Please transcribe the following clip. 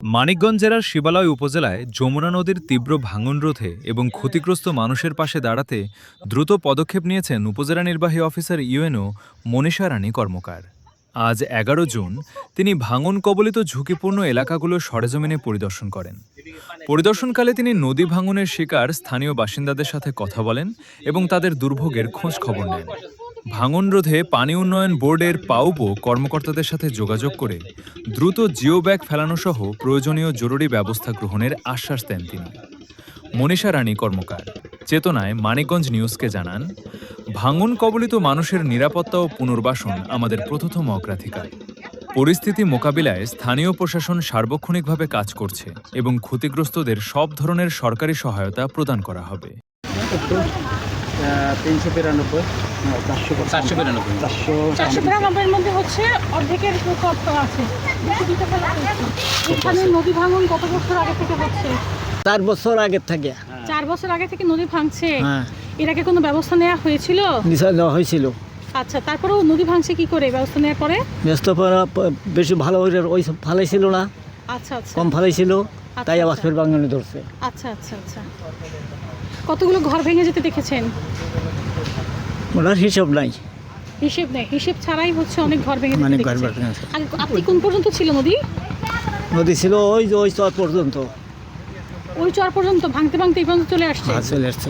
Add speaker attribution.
Speaker 1: মানিকগঞ্জ জেলার শিবালয় উপজেলায় যমুনা নদীর তীব্র ভাঙন রোধে এবং ক্ষতিগ্রস্ত মানুষের পাশে দাঁড়াতে দ্রুত পদক্ষেপ নিয়েছেন উপজেলা নির্বাহী অফিসার ইউএনও মনীষা রানী কর্মকার। আজ ১১ জুন তিনি ভাঙন কবলিত ঝুঁকিপূর্ণ এলাকাগুলো সরেজমিনে পরিদর্শন করেন। পরিদর্শনকালে তিনি নদী ভাঙনের শিকার স্থানীয় বাসিন্দাদের সাথে কথা বলেন এবং তাদের দুর্ভোগের খোঁজ খবর নেন। ভাঙন রোধে পানি উন্নয়ন বোর্ডের পাউবো কর্মকর্তাদের সাথে যোগাযোগ করে দ্রুত জিও ব্যাগ ফেলানো সহ প্রয়োজনীয় জরুরি ব্যবস্থা গ্রহণের আশ্বাস দেন তিনি। মনীষা রানী কর্মকার চেতনায় মানিকগঞ্জ নিউজকে জানান, ভাঙন কবলিত মানুষের নিরাপত্তা ও পুনর্বাসন আমাদের প্রথম অগ্রাধিকার। পরিস্থিতি মোকাবিলায় স্থানীয় প্রশাসন সার্বক্ষণিকভাবে কাজ করছে এবং ক্ষতিগ্রস্তদের সব ধরনের সরকারি সহায়তা প্রদান করা হবে।
Speaker 2: 392
Speaker 3: 492 মধ্যে হচ্ছে অর্ধেকের আছে। এখানে নদী ভাঙন কত বছর আগে থেকে হচ্ছে?
Speaker 2: 4 বছর আগে থেকে।
Speaker 3: 4 বছর আগে থেকে নদী ভাঙছে।
Speaker 2: হ্যাঁ,
Speaker 3: এর আগে কোনো ব্যবস্থা নেওয়া হয়েছিল?
Speaker 2: নিশ্চয় নেওয়া হয়েছিল।
Speaker 3: আচ্ছা, তারপরেও নদী ভাঙছে কি করে? ব্যবস্থা নেওয়ার পরে
Speaker 2: ব্যস্ত পড়া বেশি ভালো ওই সব ফালাইছিল না,
Speaker 3: আচ্ছা আচ্ছা
Speaker 2: কম ফালাইছিল, তাই আবার
Speaker 3: আচ্ছা।
Speaker 2: ফের ভাঙনে ধরছে।
Speaker 3: আচ্ছা আচ্ছা আচ্ছা, কতগুলো ঘর ভেঙে যেতে দেখেছেন?
Speaker 2: ওনার হিসাব নাই,
Speaker 3: হিসেব নেই, হিসেব ছাড়াই হচ্ছে অনেক ঘর ভেঙে
Speaker 2: মানে
Speaker 3: যেতে
Speaker 2: ঘর
Speaker 3: দেখেছেন।
Speaker 2: ভেঙে গেছে।
Speaker 3: আপনি কোন পর্যন্ত ছিল নদী?
Speaker 2: নদী ছিল ওই চর পর্যন্ত,
Speaker 3: ওই চর পর্যন্ত, ভাঙতে ভাঙতে এই পর্যন্ত চলে আসছে।
Speaker 2: চলে আসছে।